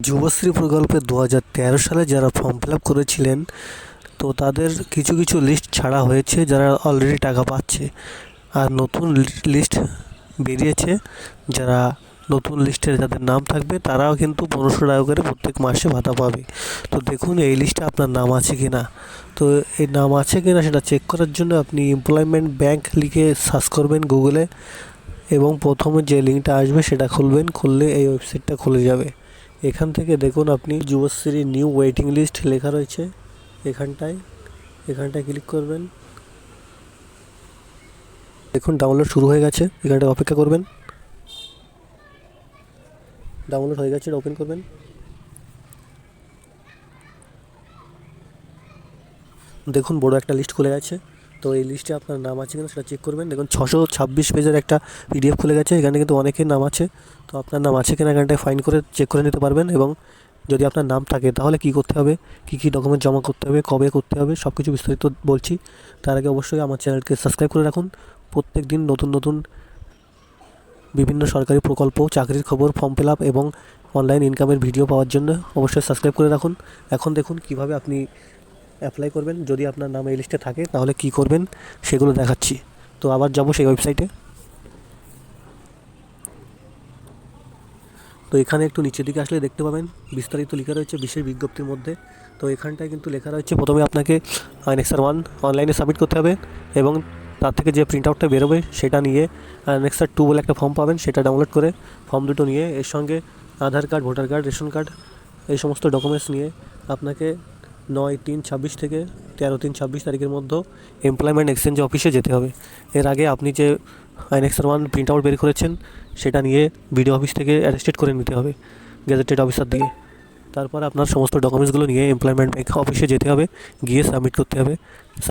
যুবশ্রী প্রকল্পে 2013 সালে যারা ফর্ম ফিল আপ করেছিলেন, তো তাদের কিছু কিছু লিস্ট ছাড়া হয়েছে যারা অলরেডি টাকা পাচ্ছে, আর নতুন লিস্ট বেরিয়েছে। যারা নতুন লিস্টে যাদের নাম থাকবে তারাও কিন্তু 1500 টাকা করে প্রত্যেক মাসে ভাতা পাবে। তো দেখুন এই লিস্টে আপনার নাম আছে কি না। তো এই নাম আছে কি না সেটা চেক করার জন্য আপনি এমপ্লয়মেন্ট ব্যাংক লিখে সার্চ করবেন গুগলে, এবং প্রথমে যে লিঙ্কটা আসবে সেটা খুলবেন। খুললে এই ওয়েবসাইটটা খুলে যাবে। এখান থেকে দেখুন আপনি যুবশ্রী নিউ ওয়েটিং লিস্ট লেখা রয়েছে এখানটায় ক্লিক করবেন। দেখুন ডাউনলোড শুরু হয়ে গেছে, এখানটায় অপেক্ষা করবেন। ডাউনলোড হয়ে গেছে, ওপেন করবেন। দেখুন বড় একটা লিস্ট খুলে গেছে। তো এই লিস্টে আপনার নাম আছে কিনা সেটা চেক করবেন। দেখুন 626 পেজের একটা পিডিএফ খুলে গেছে। এখানে কিন্তু অনেকের নাম আছে। তো আপনার নাম আছে কিনা এখানটায় ফাইন্ড করে চেক করে নিতে পারবেন। এবং যদি আপনার নাম থাকে তাহলে কী করতে হবে, কী ডকুমেন্ট জমা করতে হবে, কবে করতে হবে, সব কিছু বিস্তারিত বলছি। তার আগে অবশ্যই আমার চ্যানেলকে সাবস্ক্রাইব করে রাখুন। প্রত্যেক দিন নতুন নতুন বিভিন্ন সরকারি প্রকল্প, চাকরির খবর, ফর্ম ফিল আপ এবং অনলাইন ইনকামের ভিডিও পাওয়ার জন্য অবশ্যই সাবস্ক্রাইব করে রাখুন। এখন দেখুন কিভাবে আপনি অ্যাপ্লাই করবেন। যদি আপনার নাম এই লিস্টে থাকে তাহলে কী করবেন সেগুলো দেখাচ্ছি। তো আবার যাব সেই ওয়েবসাইটে। তো এখানে একটু নিচের দিকে আসলে দেখতে পাবেন বিস্তারিত লেখা রয়েছে বিশেষ বিজ্ঞপ্তির মধ্যে। তো এখানটায় কিন্তু লেখা রয়েছে প্রথমে আপনাকে আনেক্সার 1 অনলাইনে সাবমিট করতে হবে, এবং তার থেকে যে প্রিন্ট আউটটা বেরোবে সেটা নিয়ে আনেক্সার 2 বলে একটা ফর্ম পাবেন, সেটা ডাউনলোড করে ফর্ম দুটো নিয়ে এর সঙ্গে Aadhaar card, voter card, ration card, এই সমস্ত ডকুমেন্টস নিয়ে আপনাকে 9/3/26 থেকে 13/3/26 তারিখের মধ্যে এমপ্লয়মেন্ট এক্সচেঞ্জ অফিসে যেতে হবে। এর আগে আপনি যে আইনেক্সার 1 প্রিন্ট আউট বের করেছেন সেটা নিয়ে বিডিও অফিস থেকে অ্যাটেস্টেড করে নিতে হবে গেজেটেড অফিসার দিয়ে। তারপর আপনার সমস্ত ডকুমেন্টসগুলো নিয়ে এমপ্লয়মেন্ট ব্যাংক অফিসে যেতে হবে, গিয়ে সাবমিট করতে হবে।